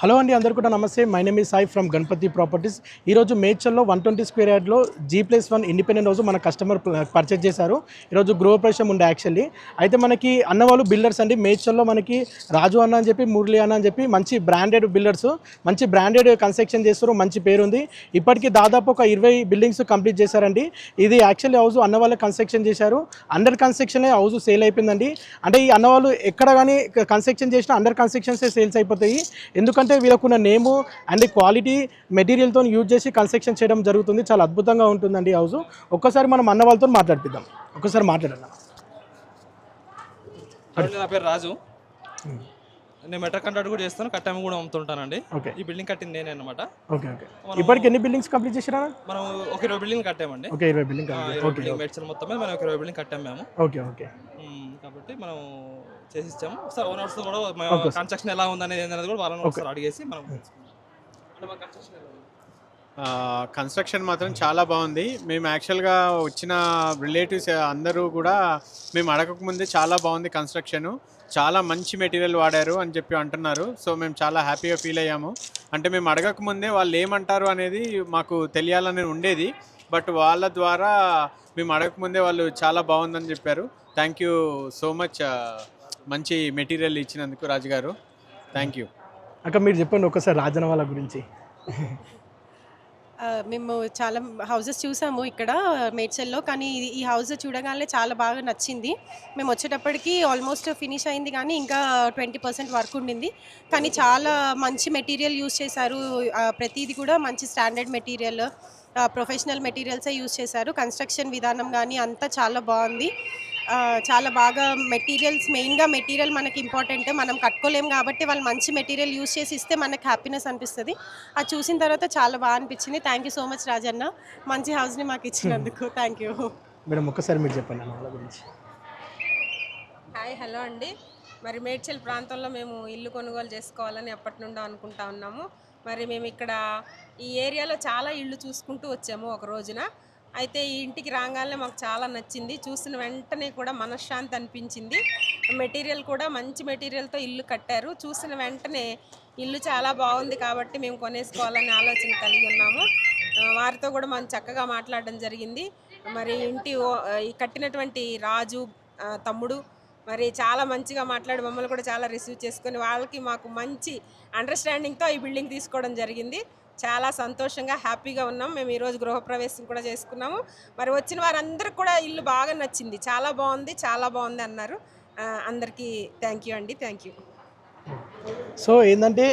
Hello అండి, అందరు కూడా నమస్తే. మై నేమ్ ఈ సాయి ఫ్రమ్ గణపతి ప్రాపర్టీస్. ఈరోజు మేడ్చల్లో 120 స్క్వేర్ యార్డ్లో G+1 ఇండిపెండెంట్ హౌస్ మన కస్టమర్ పర్చేజ్ చేశారు. ఈరోజు గృహప్రవేశం ఉండే యాక్చువల్లీ. అయితే మనకి అన్నవాళ్ళు బిల్డర్స్ అండి. మేడ్చల్లో మనకి రాజు అన్న అని చెప్పి, మురళి అన్న అని చెప్పి మంచి బ్రాండెడ్ బిల్డర్స్, మంచి బ్రాండెడ్ కన్స్ట్రక్షన్ చేస్తారు. మంచి పేరుంది. ఇప్పటికీ దాదాపు ఒక 20 బిల్డింగ్స్ కంప్లీట్ చేశారండి. ఇది యాక్చువల్లీ హౌస్ అన్నవాళ్ళే కన్స్ట్రక్షన్ చేశారు. అండర్ కన్స్ట్రక్షనే హౌస్ సేల్ అయిపోయిందండి. అంటే ఈ అన్నవాళ్ళు ఎక్కడ కానీ కన్స్ట్రక్షన్ చేసినా అండర్ కన్స్ట్రక్షన్సే సేల్స్ అయిపోతాయి. ఎందుకంటే వీళ్ళకున్న నేము అండ్ క్వాలిటీ మెటీరియల్తో యూజ్ చేసి కన్స్ట్రక్షన్ చేయడం జరుగుతుంది. చాలా అద్భుతంగా ఉంటుందండి హౌస్. ఒక్కసారి మనం అన్న వాళ్ళతో మాట్లాడిద్దాం. ఒక్కసారి మాట్లాడాలి. నా పేరు రాజు. నేను మెట్రో కాంట్రాక్ట్ కూడా చేస్తాను, కట్టాము కూడా అమ్ముతుంటానండి. ఈ బిల్డింగ్ కట్టింది నేనే అనమాట. ఇప్పటికి ఎన్ని బిల్డింగ్స్ కంప్లీట్ చేసినా? మనం ఒక 20 బిల్డింగ్ కట్టామండి. 20 బిల్డింగ్ మేడ్చల్ మొత్తం మీద మనం ఒక 20 బిల్డింగ్ కట్టాము మేము. కాబట్టి మనం చేసి ఇచ్చాము. ఒకసారి ఓనర్స్ కూడా కన్స్ట్రక్షన్ ఎలా ఉందనేది కూడా వాళ్ళని ఒకసారి అడిగేసి మనం కన్స్ట్రక్షన్ మాత్రం చాలా బాగుంది. మేము యాక్చువల్గా వచ్చిన రిలేటివ్స్ అందరూ కూడా మేము అడగకముందే చాలా బాగుంది కన్స్ట్రక్షను, చాలా మంచి మెటీరియల్ వాడారు అని చెప్పి అంటున్నారు. సో మేము చాలా హ్యాపీగా ఫీల్ అయ్యాము. అంటే మేము అడగకముందే వాళ్ళు ఏమంటారు అనేది మాకు తెలియాలని ఉండేది. బట్ వాళ్ళ ద్వారా మేము అడగకముందే వాళ్ళు చాలా బాగుందని చెప్పారు. Thank you so much. మంచి మెటీరియల్ ఇచ్చినందుకు రాజుగారు, థ్యాంక్ యూ. అక్క మీరు చెప్పండి ఒకసారి రాజన వాళ్ళ గురించి. మేము చాలా హౌసెస్ చూసాము ఇక్కడ మేడ్చల్లో, కానీ ఈ హౌస్ చూడగానే చాలా బాగా నచ్చింది. మేము వచ్చేటప్పటికి ఆల్మోస్ట్ ఫినిష్ అయింది, కానీ ఇంకా 20% వర్క్ ఉండింది. కానీ చాలా మంచి మెటీరియల్ యూస్ చేశారు. ప్రతిదీ కూడా మంచి స్టాండర్డ్ మెటీరియల్, ప్రొఫెషనల్ మెటీరియల్సే యూస్ చేశారు. కన్స్ట్రక్షన్ విధానం కానీ అంతా చాలా బాగుంది. చాలా బాగా మెయిన్గా మెటీరియల్ మనకి ఇంపార్టెంట్. మనం కట్టుకోలేము కాబట్టి వాళ్ళు మంచి మెటీరియల్ యూస్ చేసి ఇస్తే మనకు హ్యాపీనెస్ అనిపిస్తుంది. అది చూసిన తర్వాత చాలా బాగా అనిపించింది. Thank you so much Rajanna, మంచి హౌస్ని మాకు ఇచ్చినందుకు. Thank you madam. ఒక్కసారి మీరు చెప్పండి అన్న వాళ్ళ గురించి. హాయ్, హలో అండి. మరి మేడ్చల్ ప్రాంతంలో మేము ఇల్లు కొనుగోలు చేసుకోవాలని ఎప్పటి నుండో అనుకుంటా ఉన్నాము. మరి మేము ఇక్కడ ఈ ఏరియాలో చాలా ఇళ్ళు చూసుకుంటూ వచ్చాము ఒక రోజున. అయితే ఈ ఇంటికి రాగానే మాకు చాలా నచ్చింది. చూసిన వెంటనే కూడా మనశ్శాంతి అనిపించింది. మెటీరియల్ కూడా మంచి మెటీరియల్తో ఇల్లు కట్టారు. చూసిన వెంటనే ఇల్లు చాలా బాగుంది కాబట్టి మేము కొనేసుకోవాలని ఆలోచన కలిగి ఉన్నాము. వారితో కూడా మనం చక్కగా మాట్లాడడం జరిగింది. మరి ఈ కట్టినటువంటి రాజు తమ్ముడు మరి చాలా మంచిగా మాట్లాడి మమ్మల్ని కూడా చాలా రిసీవ్ చేసుకొని వాళ్ళకి మాకు మంచి అండర్స్టాండింగ్తో ఈ బిల్డింగ్ తీసుకోవడం జరిగింది. చాలా సంతోషంగా హ్యాపీగా ఉన్నాం. మేము ఈరోజు గృహప్రవేశం కూడా చేసుకున్నాము. మరి వచ్చిన వారందరికీ కూడా ఇల్లు బాగా నచ్చింది, చాలా బాగుంది అన్నారు. అందరికీ థ్యాంక్ యూ అండి. Thank you. సో ఏంటంటే